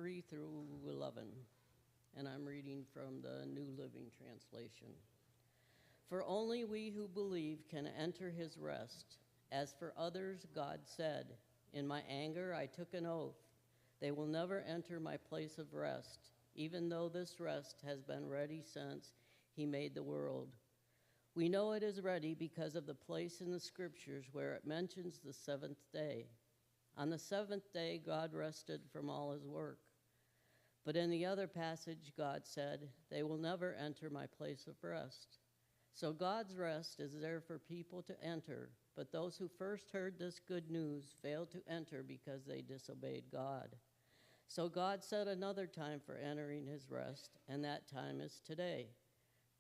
3 through 11, and I'm reading from the New Living Translation. For only we who believe can enter his rest. As for others, God said, in my anger I took an oath. They will never enter my place of rest, even though this rest has been ready since he made the world. We know it is ready because of the place in the scriptures where it mentions the seventh day. On the seventh day, God rested from all his work. But in the other passage, God said, they will never enter my place of rest. So God's rest is there for people to enter, but those who first heard this good news failed to enter because they disobeyed God. So God set another time for entering his rest, and that time is today.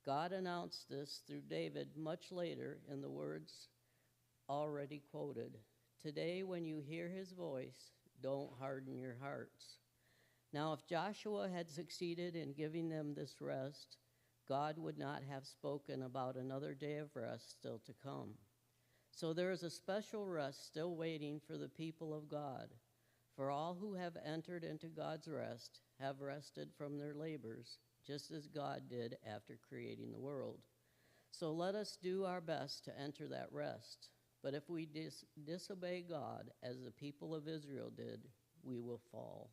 God announced this through David much later in the words already quoted. Today, when you hear his voice, don't harden your hearts. Now, if Joshua had succeeded in giving them this rest, God would not have spoken about another day of rest still to come. So there is a special rest still waiting for the people of God. For all who have entered into God's rest have rested from their labors, just as God did after creating the world. So let us do our best to enter that rest. But if we disobey God, as the people of Israel did, we will fall.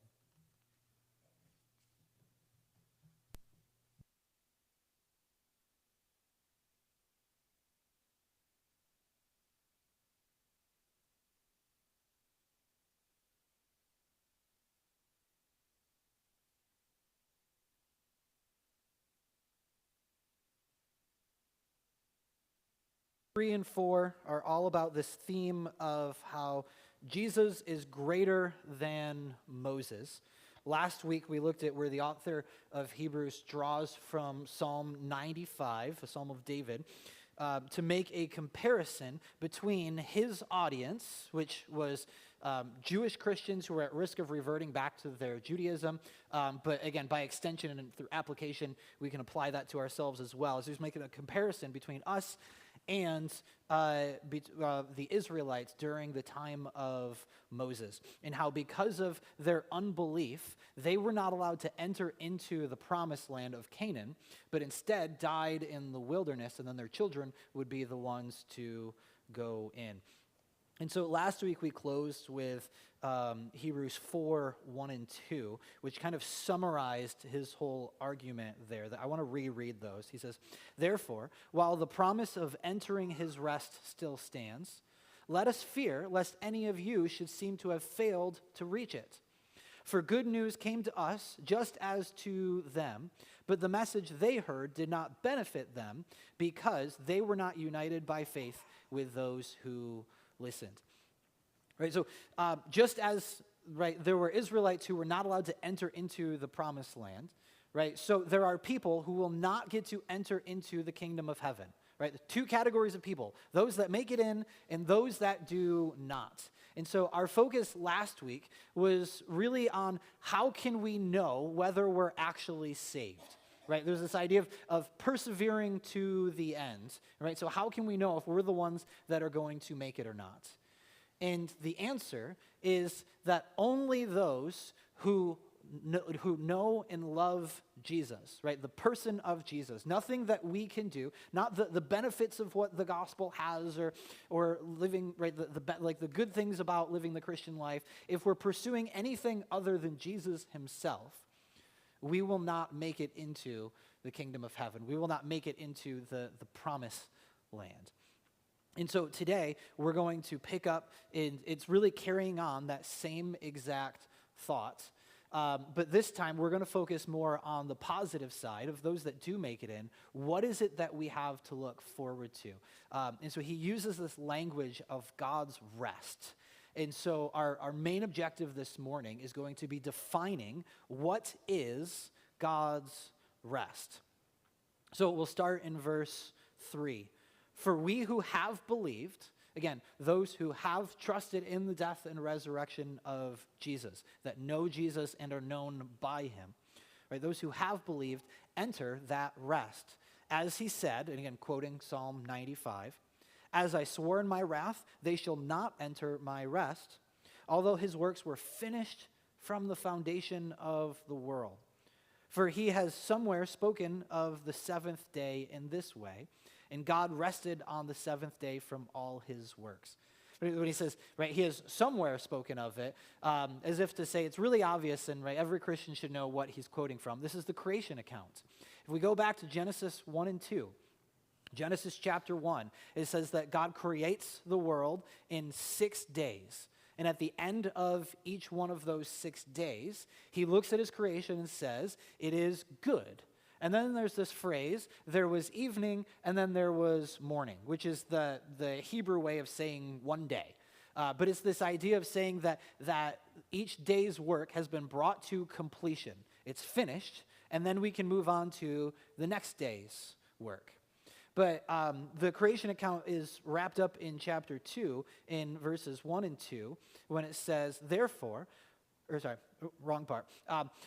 Three and 4 are all about this theme of how Jesus is greater than Moses. Last week we looked at where the author of Hebrews draws from Psalm 95, a Psalm of David, to make a comparison between his audience, which was Jewish Christians who were at risk of reverting back to their Judaism, but again, by extension and through application, we can apply that to ourselves as well. So he's making a comparison between us and the Israelites during the time of Moses, and how because of their unbelief, they were not allowed to enter into the promised land of Canaan, but instead died in the wilderness, and then their children would be the ones to go in. And so last week we closed with Hebrews 4, 1 and 2, which kind of summarized his whole argument there. I want to reread those. He says, therefore, while the promise of entering his rest still stands, let us fear lest any of you should seem to have failed to reach it. For good news came to us just as to them, but the message they heard did not benefit them because they were not united by faith with those who listened. Right, so just as there were Israelites who were not allowed to enter into the promised land, right? So there are people who will not get to enter into the kingdom of heaven, right? The two categories of people, those that make it in and those that do not. And so our focus last week was really on how can we know whether we're actually saved. Right, there's this idea of persevering to the end, right? So how can we know if we're the ones that are going to make it or not? And the answer is that only those who know and love Jesus, right? The person of Jesus. Nothing that we can do, not the benefits of what the gospel has or living, right? The good things about living the Christian life. If we're pursuing anything other than Jesus himself, we will not make it into the kingdom of heaven. We will not make it into the promised land. And so today, we're going to pick up, and it's really carrying on that same exact thought. But this time, we're going to focus more on the positive side of those that do make it in. What is it that we have to look forward to? And so he uses this language of God's rest. And so our main objective this morning is going to be defining what is God's rest. So we'll start in verse 3. For we who have believed, again, those who have trusted in the death and resurrection of Jesus, that know Jesus and are known by him, right? Those who have believed enter that rest. As he said, and again, quoting Psalm 95, as I swore in my wrath, they shall not enter my rest, although his works were finished from the foundation of the world. For he has somewhere spoken of the seventh day in this way, and God rested on the seventh day from all his works. When he says, right, he has somewhere spoken of it, as if to say it's really obvious, and right, every Christian should know what he's quoting from. This is the creation account. If we go back to Genesis 1 and 2, Genesis chapter 1, it says that God creates the world in 6 days. And at the end of each one of those 6 days, he looks at his creation and says, it is good. And then there's this phrase, there was evening and then there was morning, which is the Hebrew way of saying one day. But it's this idea of saying that each day's work has been brought to completion. It's finished, and then we can move on to the next day's work. But the creation account is wrapped up in chapter 2 in verses 1 and 2 when it says,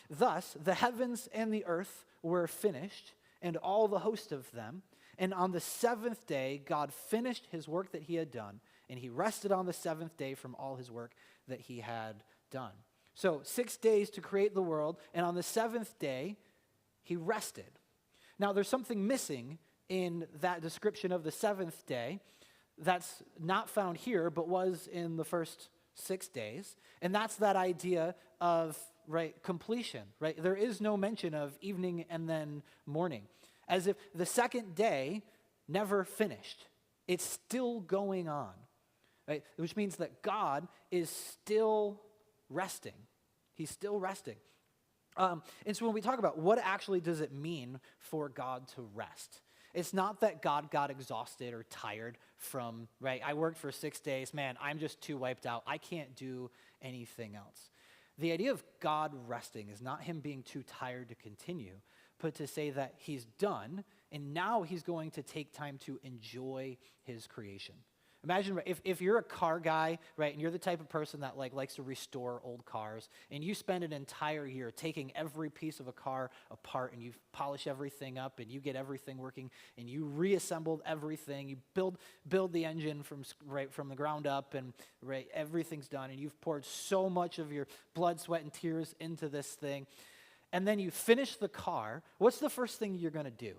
thus the heavens and the earth were finished and all the host of them. And on the seventh day, God finished his work that he had done, and he rested on the seventh day from all his work that he had done. So 6 days to create the world, and on the seventh day, he rested. Now, there's something missing in that description of the seventh day that's not found here, but was in the first 6 days. And that's that idea of, right, completion, right? There is no mention of evening and then morning, as if the second day never finished. It's still going on, right? Which means that God is still resting. He's still resting. And so when we talk about what actually does it mean for God to rest, it's not that God got exhausted or tired from, right, I worked for 6 days, man, I'm just too wiped out. I can't do anything else. The idea of God resting is not him being too tired to continue, but to say that he's done, and now he's going to take time to enjoy his creation. Imagine if you're a car guy, right, and you're the type of person that likes to restore old cars, and you spend an entire year taking every piece of a car apart, and you polish everything up, and you get everything working, and you reassembled everything, you build the engine from the ground up, and right, everything's done, and you've poured so much of your blood, sweat, and tears into this thing, and then you finish the car. What's the first thing you're going to do?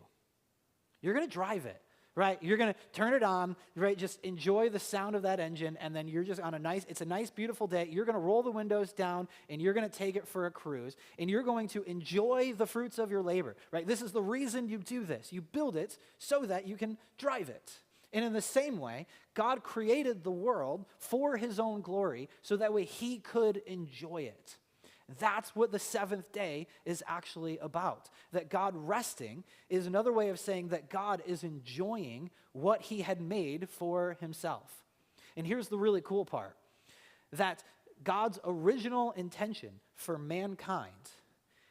You're going to drive it. Right, you're going to turn it on, right, just enjoy the sound of that engine, and then you're just on it's a nice, beautiful day. You're going to roll the windows down, and you're going to take it for a cruise, and you're going to enjoy the fruits of your labor, right? This is the reason you do this. You build it so that you can drive it. And in the same way, God created the world for his own glory so that way he could enjoy it. That's what the seventh day is actually about. That God resting is another way of saying that God is enjoying what he had made for himself. And here's the really cool part, that God's original intention for mankind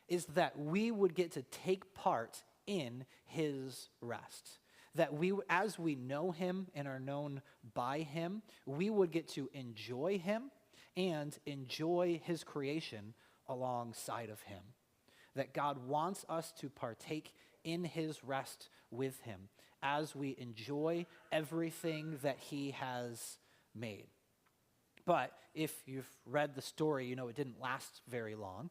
is that we would get to take part in his rest. That we, as we know him and are known by him, we would get to enjoy him and enjoy his creation alongside of him. That God wants us to partake in his rest with him as we enjoy everything that he has made. But if you've read the story, you know it didn't last very long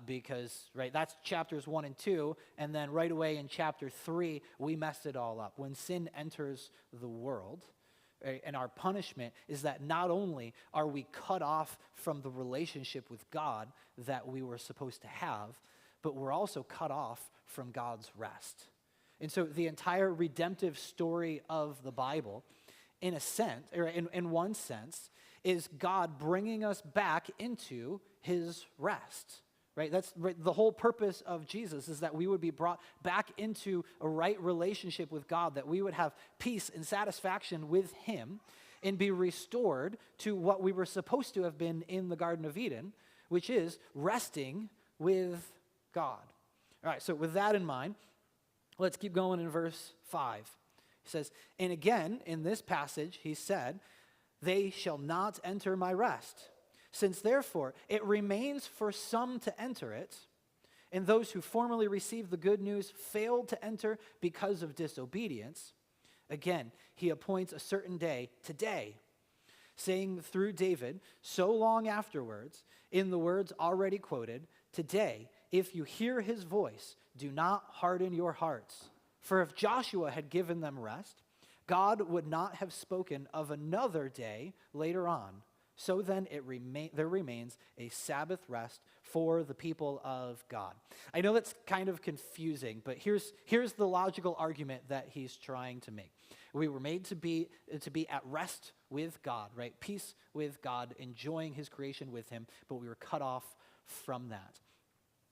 because, right, that's chapters 1 and 2, and then right away in chapter 3, we messed it all up. When sin enters the world, and our punishment is that not only are we cut off from the relationship with God that we were supposed to have, but we're also cut off from God's rest. And so the entire redemptive story of the Bible, in a sense, or in one sense, is God bringing us back into his rest. Right? That's right. The whole purpose of Jesus is that we would be brought back into a right relationship with God, that we would have peace and satisfaction with him and be restored to what we were supposed to have been in the Garden of Eden, which is resting with God. All right, so with that in mind, let's keep going in verse 5. He says, and again, in this passage, he said, they shall not enter my rest. Since therefore it remains for some to enter it, and those who formerly received the good news failed to enter because of disobedience, again, he appoints a certain day, today, saying through David so long afterwards, in the words already quoted, "Today, if you hear his voice, do not harden your hearts. For if Joshua had given them rest, God would not have spoken of another day later on. So then there remains a Sabbath rest for the people of God." I know that's kind of confusing, but here's the logical argument that he's trying to make. We were made to be at rest with God, right? Peace with God, enjoying his creation with him, but we were cut off from that.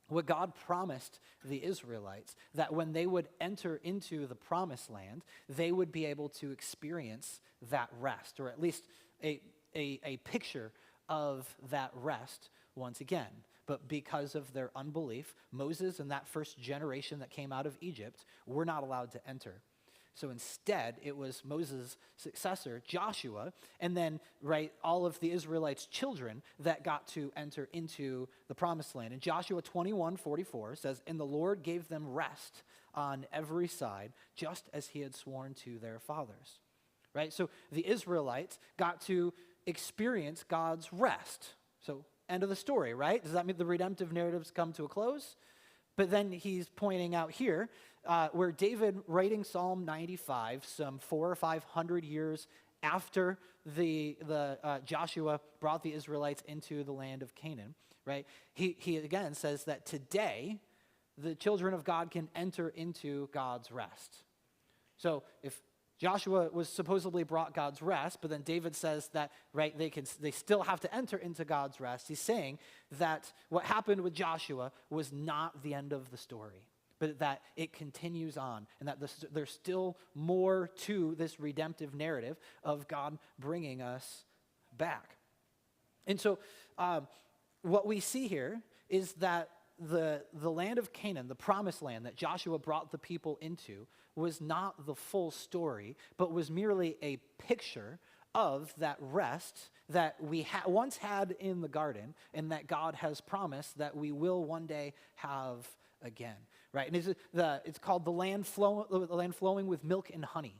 What God promised the Israelites, that when they would enter into the promised land, they would be able to experience that rest, or at least a picture of that rest once again. But because of their unbelief, Moses and that first generation that came out of Egypt were not allowed to enter. So instead, it was Moses' successor, Joshua, and then, right, all of the Israelites' children that got to enter into the promised land. And Joshua 21:44 says, "And the Lord gave them rest on every side, just as he had sworn to their fathers." Right? So the Israelites got to experience God's rest. So end of the story, right? Does that mean the redemptive narratives come to a close? But then he's pointing out here, where David, writing Psalm 95, some 400 or 500 years after Joshua brought the Israelites into the land of Canaan, right? He again says that today the children of God can enter into God's rest. So if Joshua was supposedly brought God's rest, but then David says that, right, they still have to enter into God's rest. He's saying that what happened with Joshua was not the end of the story, but that it continues on, and that there's still more to this redemptive narrative of God bringing us back. And so what we see here is that the land of Canaan, the promised land that Joshua brought the people into, was not the full story, but was merely a picture of that rest that we once had in the garden, and that God has promised that we will one day have again, right? And it's called the land flowing with milk and honey,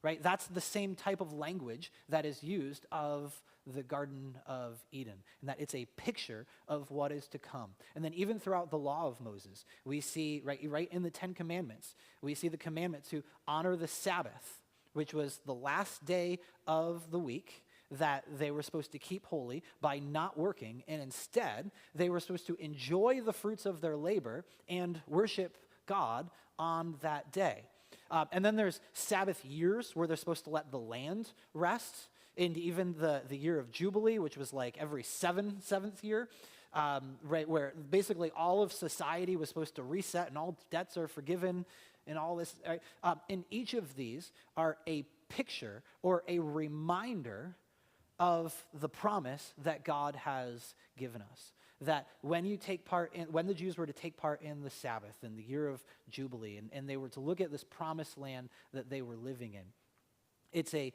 right? That's the same type of language that is used of the Garden of Eden, and that it's a picture of what is to come. And then even throughout the law of Moses, we see, right in the Ten Commandments, we see the commandment to honor the Sabbath, which was the last day of the week that they were supposed to keep holy by not working, and instead they were supposed to enjoy the fruits of their labor and worship God on that day. And then there's Sabbath years where they're supposed to let the land rest, and even the year of Jubilee, which was like every seventh year, right, where basically all of society was supposed to reset and all debts are forgiven and all this. Right? And each of these are a picture or a reminder of the promise that God has given us. That when the Jews were to take part in the Sabbath in the year of Jubilee, and they were to look at this promised land that they were living in, it's a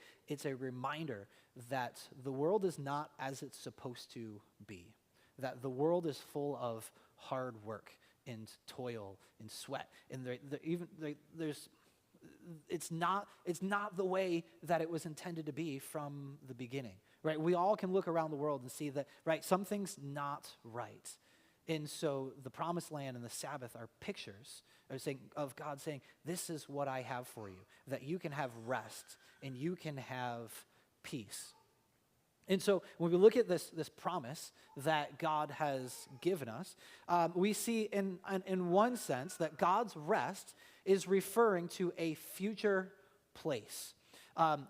reminder that the world is not as it's supposed to be. That the world is full of hard work and toil and sweat, and it's not the way that it was intended to be from the beginning. Right? We all can look around the world and see that, right, something's not right. And so the promised land and the Sabbath are pictures of God saying, this is what I have for you, that you can have rest and you can have peace. And so when we look at this promise that God has given us, we see in one sense that God's rest is referring to a future place.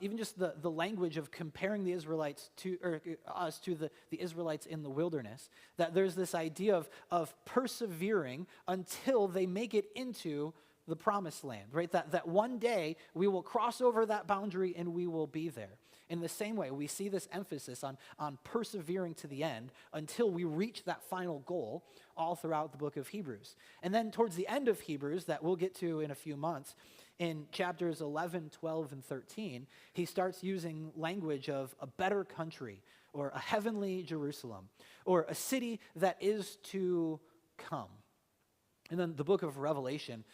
Even just the language of comparing the Israelites to the Israelites in the wilderness, that there's this idea of persevering until they make it into the promised land, right? That one day we will cross over that boundary and we will be there. In the same way, we see this emphasis on persevering to the end until we reach that final goal all throughout the book of Hebrews. And then towards the end of Hebrews, that we'll get to in a few months, in chapters 11, 12, and 13, he starts using language of a better country, or a heavenly Jerusalem, or a city that is to come. And then the book of Revelation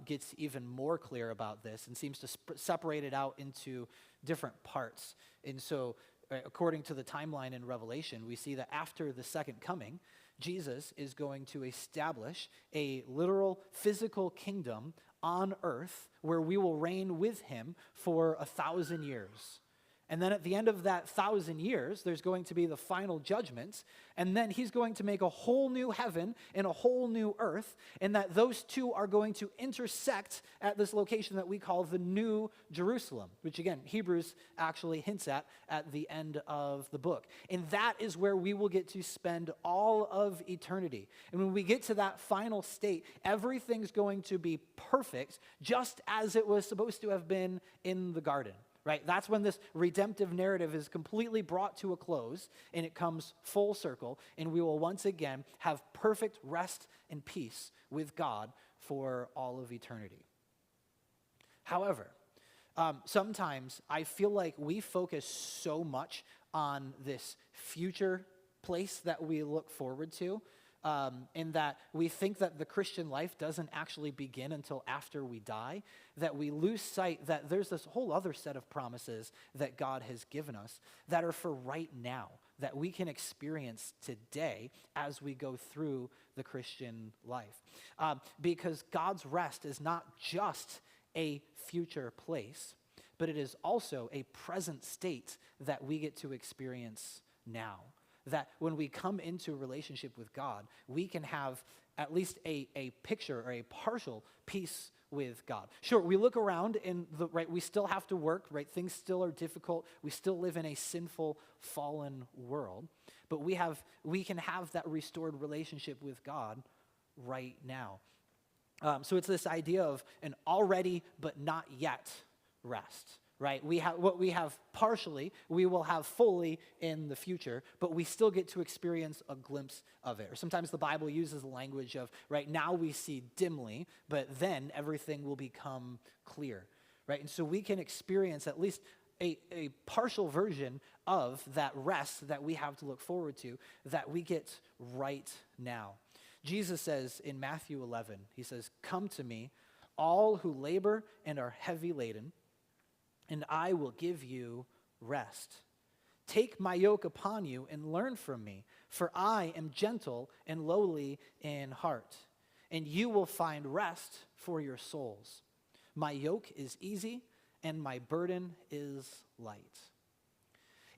gets even more clear about this and seems to separate it out into different parts. And so according to the timeline in Revelation, we see that after the second coming, Jesus is going to establish a literal physical kingdom on earth where we will reign with him for 1,000 years. And then at the end of that 1,000 years, there's going to be the final judgment. And then he's going to make a whole new heaven and a whole new earth. And that those two are going to intersect at this location that we call the New Jerusalem, which again, Hebrews actually hints at the end of the book. And that is where we will get to spend all of eternity. And when we get to that final state, everything's going to be perfect, just as it was supposed to have been in the garden. Right? That's when this redemptive narrative is completely brought to a close and it comes full circle, and we will once again have perfect rest and peace with God for all of eternity. However, sometimes I feel like we focus so much on this future place that we look forward to, in that we think that the Christian life doesn't actually begin until after we die, that we lose sight that there's this whole other set of promises that God has given us that are for right now, that we can experience today as we go through the Christian life. Because God's rest is not just a future place, but it is also a present state that we get to experience now. That when we come into a relationship with God, we can have at least a picture or a partial peace with God. Sure, we look around and we still have to work, right? Things still are difficult. We still live in a sinful, fallen world, but we can have that restored relationship with God right now. So it's this idea of an already but not yet rest. Right? What we have partially, we will have fully in the future, but we still get to experience a glimpse of it. Or sometimes the Bible uses the language of, right, now we see dimly, but then everything will become clear. Right? And so we can experience at least a partial version of that rest that we have to look forward to, that we get right now. Jesus says in Matthew 11, he says, "Come to me, all who labor and are heavy laden, and I will give you rest. Take my yoke upon you and learn from me, for I am gentle and lowly in heart, and you will find rest for your souls. My yoke is easy and my burden is light."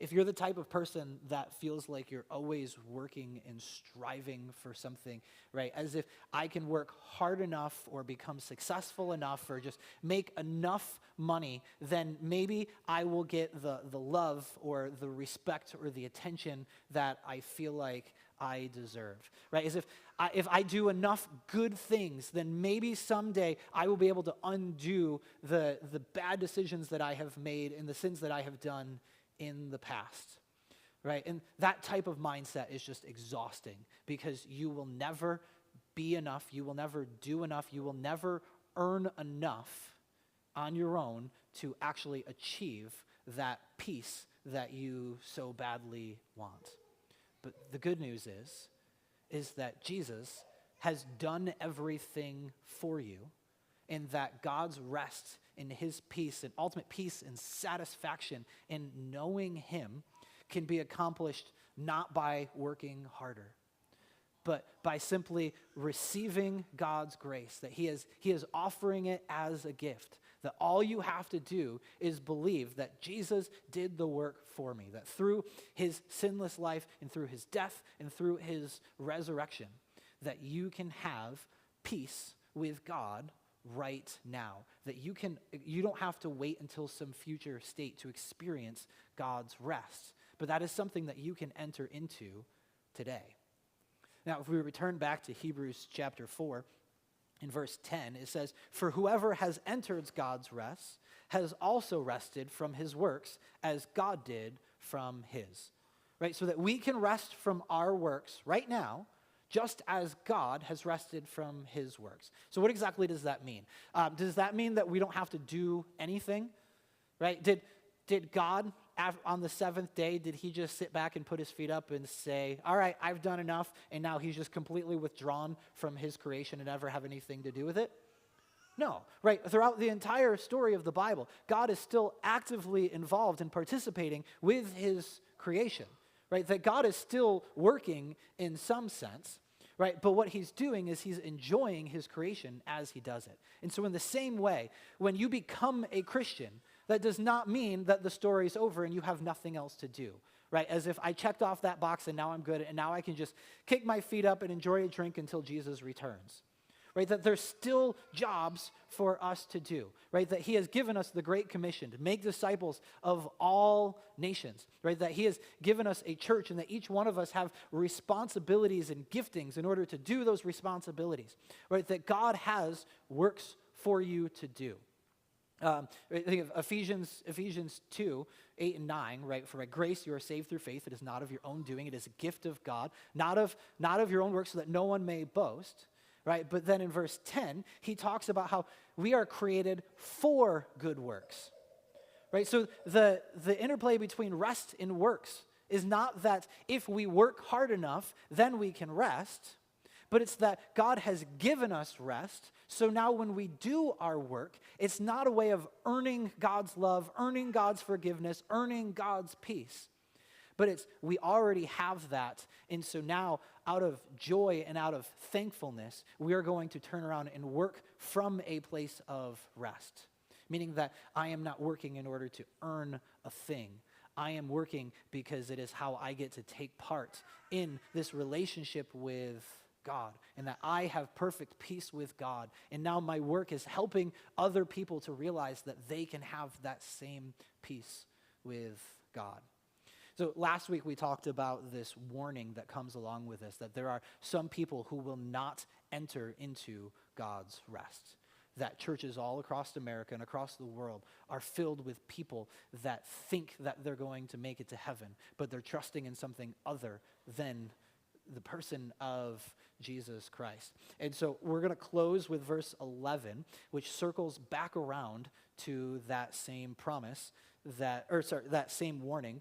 If you're the type of person that feels like you're always working and striving for something, right, as if I can work hard enough or become successful enough or just make enough money, then maybe I will get the love or the respect or the attention that I feel like I deserve, right? As if I do enough good things, then maybe someday I will be able to undo the bad decisions that I have made and the sins that I have done in the past, right? And that type of mindset is just exhausting because you will never be enough, you will never do enough, you will never earn enough on your own to actually achieve that peace that you so badly want. But the good news is that Jesus has done everything for you, and that God's rest in his peace and ultimate peace and satisfaction in knowing him can be accomplished not by working harder, but by simply receiving God's grace, that he is offering it as a gift, that all you have to do is believe that Jesus did the work for me, that through his sinless life and through his death and through his resurrection, that you can have peace with God right now, that you don't have to wait until some future state to experience God's rest, but that is something that you can enter into today. Now, if we return back to Hebrews chapter 4, in verse 10, it says, "For whoever has entered God's rest has also rested from his works as God did from his." Right? So that we can rest from our works right now, just as God has rested from his works. So what exactly does that mean? Does that mean that we don't have to do anything? Right? Did God, on the seventh day, did he just sit back and put his feet up and say, all right, I've done enough, and now he's just completely withdrawn from his creation and never have anything to do with it? No, right? Throughout the entire story of the Bible, God is still actively involved in participating with his creation, right? That God is still working in some sense, right? But what he's doing is he's enjoying his creation as he does it. And so in the same way, when you become a Christian, that does not mean that the story's over and you have nothing else to do, right? As if I checked off that box and now I'm good and now I can just kick my feet up and enjoy a drink until Jesus returns, right? That there's still jobs for us to do, right? That he has given us the Great Commission to make disciples of all nations, right? That he has given us a church and that each one of us have responsibilities and giftings in order to do those responsibilities, right? That God has works for you to do. I think of Ephesians 2, 8 and 9, right? For by grace you are saved through faith. It is not of your own doing. It is a gift of God, not of your own works, so that no one may boast, right? But then in verse 10, he talks about how we are created for good works, right? So the interplay between rest and works is not that if we work hard enough, then we can rest, but it's that God has given us rest. So now when we do our work, it's not a way of earning God's love, earning God's forgiveness, earning God's peace. But it's we already have that. And so now out of joy and out of thankfulness, we are going to turn around and work from a place of rest. Meaning that I am not working in order to earn a thing. I am working because it is how I get to take part in this relationship with God, and that I have perfect peace with God. And now my work is helping other people to realize that they can have that same peace with God. So last week we talked about this warning that comes along with this, that there are some people who will not enter into God's rest. That churches all across America and across the world are filled with people that think that they're going to make it to heaven, but they're trusting in something other than the person of Jesus Christ. And so we're going to close with verse 11, which circles back around to that same promise that same warning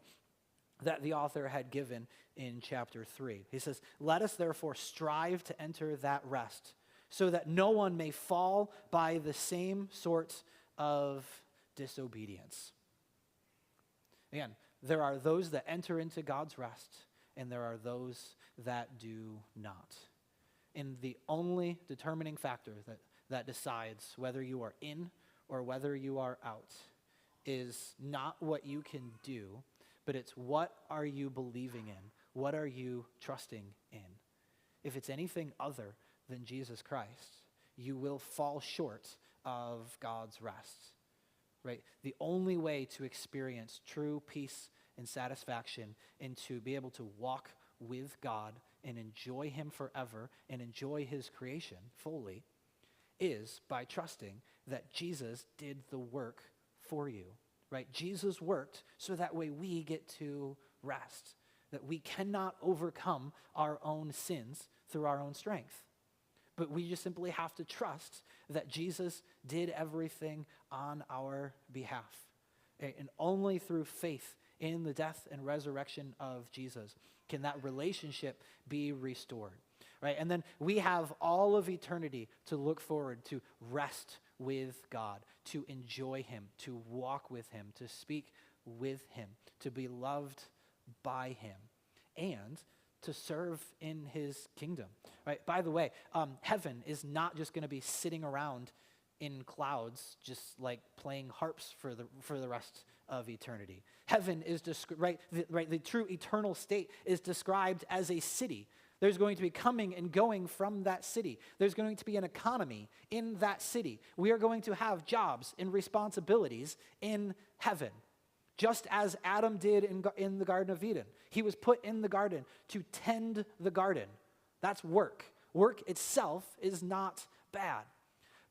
that the author had given in chapter 3. He says, "Let us therefore strive to enter that rest, so that no one may fall by the same sort of disobedience." Again, there are those that enter into God's rest, and there are those that do not. And the only determining factor that decides whether you are in or whether you are out is not what you can do, but it's what are you believing in? What are you trusting in? If it's anything other than Jesus Christ, you will fall short of God's rest, right? The only way to experience true peace and satisfaction and to be able to walk with God and enjoy him forever and enjoy his creation fully is by trusting that Jesus did the work for you, right? Jesus worked so that way we get to rest, that we cannot overcome our own sins through our own strength. But we just simply have to trust that Jesus did everything on our behalf. And only through faith in the death and resurrection of Jesus can that relationship be restored, right? And then we have all of eternity to look forward to rest with God, to enjoy him, to walk with him, to speak with him, to be loved by him, and to serve in his kingdom, right? By the way, heaven is not just going to be sitting around in clouds, just like playing harps for the rest of eternity. Heaven is the true eternal state is described as a city. There's going to be coming and going from that city. There's going to be an economy in that city. We are going to have jobs and responsibilities in heaven, just as Adam did in the Garden of Eden. He was put in the garden to tend the garden. That's work. Work itself is not bad.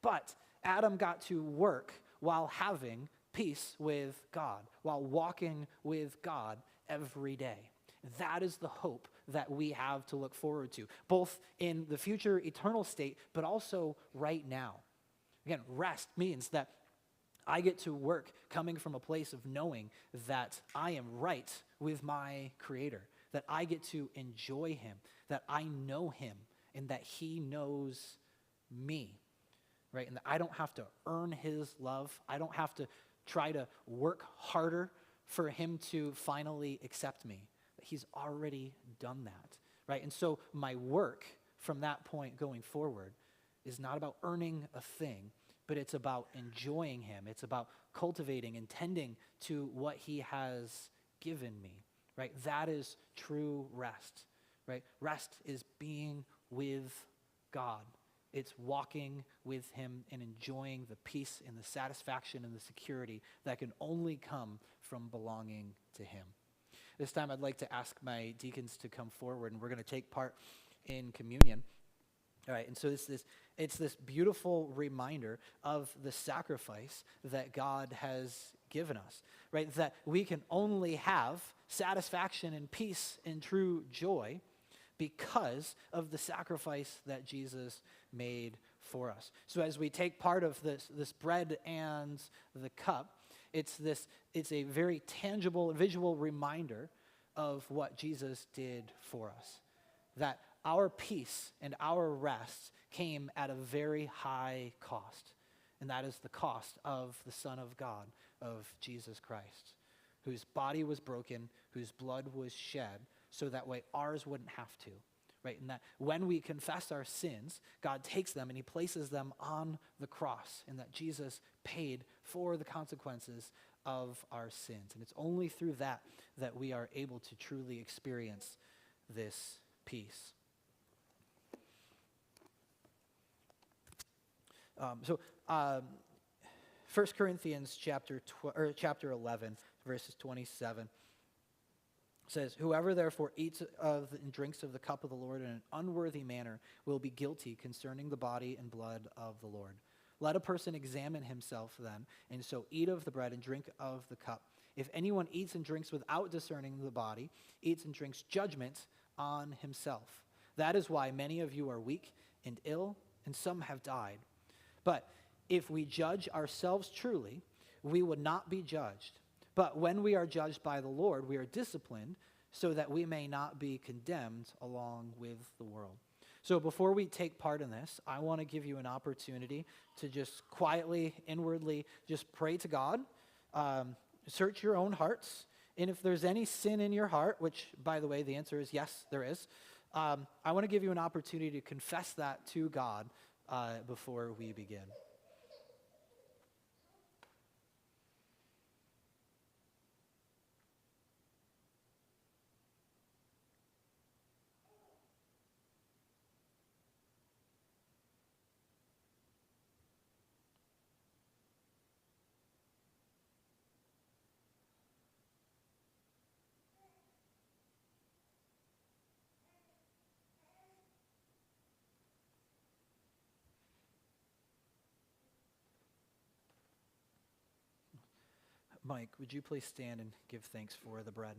But Adam got to work while having peace with God, while walking with God every day. That is the hope that we have to look forward to, both in the future eternal state, but also right now. Again, rest means that I get to work coming from a place of knowing that I am right with my Creator, that I get to enjoy him, that I know him, and that he knows me, right? And that I don't have to earn his love. I don't have to try to work harder for him to finally accept me. He's already done that, right? And so my work from that point going forward is not about earning a thing, but it's about enjoying him. It's about cultivating and tending to what he has given me, right? That is true rest, right? Rest is being with God. It's walking with him and enjoying the peace and the satisfaction and the security that can only come from belonging to him. This time I'd like to ask my deacons to come forward, and we're going to take part in communion. All right, and so it's this beautiful reminder of the sacrifice that God has given us, right? That we can only have satisfaction and peace and true joy because of the sacrifice that Jesus made for us. So as we take part of this bread and the cup, it's a very tangible, visual reminder of what Jesus did for us. That our peace and our rest came at a very high cost. And that is the cost of the Son of God, of Jesus Christ, whose body was broken, whose blood was shed, so that way ours wouldn't have to. Right? And that when we confess our sins, God takes them and he places them on the cross, and that Jesus paid for the consequences of our sins. And it's only through that that we are able to truly experience this peace. 1 Corinthians chapter 11, verses 27 says, "Whoever therefore eats of and drinks of the cup of the Lord in an unworthy manner will be guilty concerning the body and blood of the Lord. Let a person examine himself then, and so eat of the bread and drink of the cup. If anyone eats and drinks without discerning the body, eats and drinks judgment on himself. That is why many of you are weak and ill, and some have died. But if we judge ourselves truly, we would not be judged. But when we are judged by the Lord, we are disciplined so that we may not be condemned along with the world." So before we take part in this, I want to give you an opportunity to just quietly, inwardly, just pray to God, search your own hearts, and if there's any sin in your heart, which, by the way, the answer is yes, there is, I want to give you an opportunity to confess that to God before we begin. Mike, would you please stand and give thanks for the bread?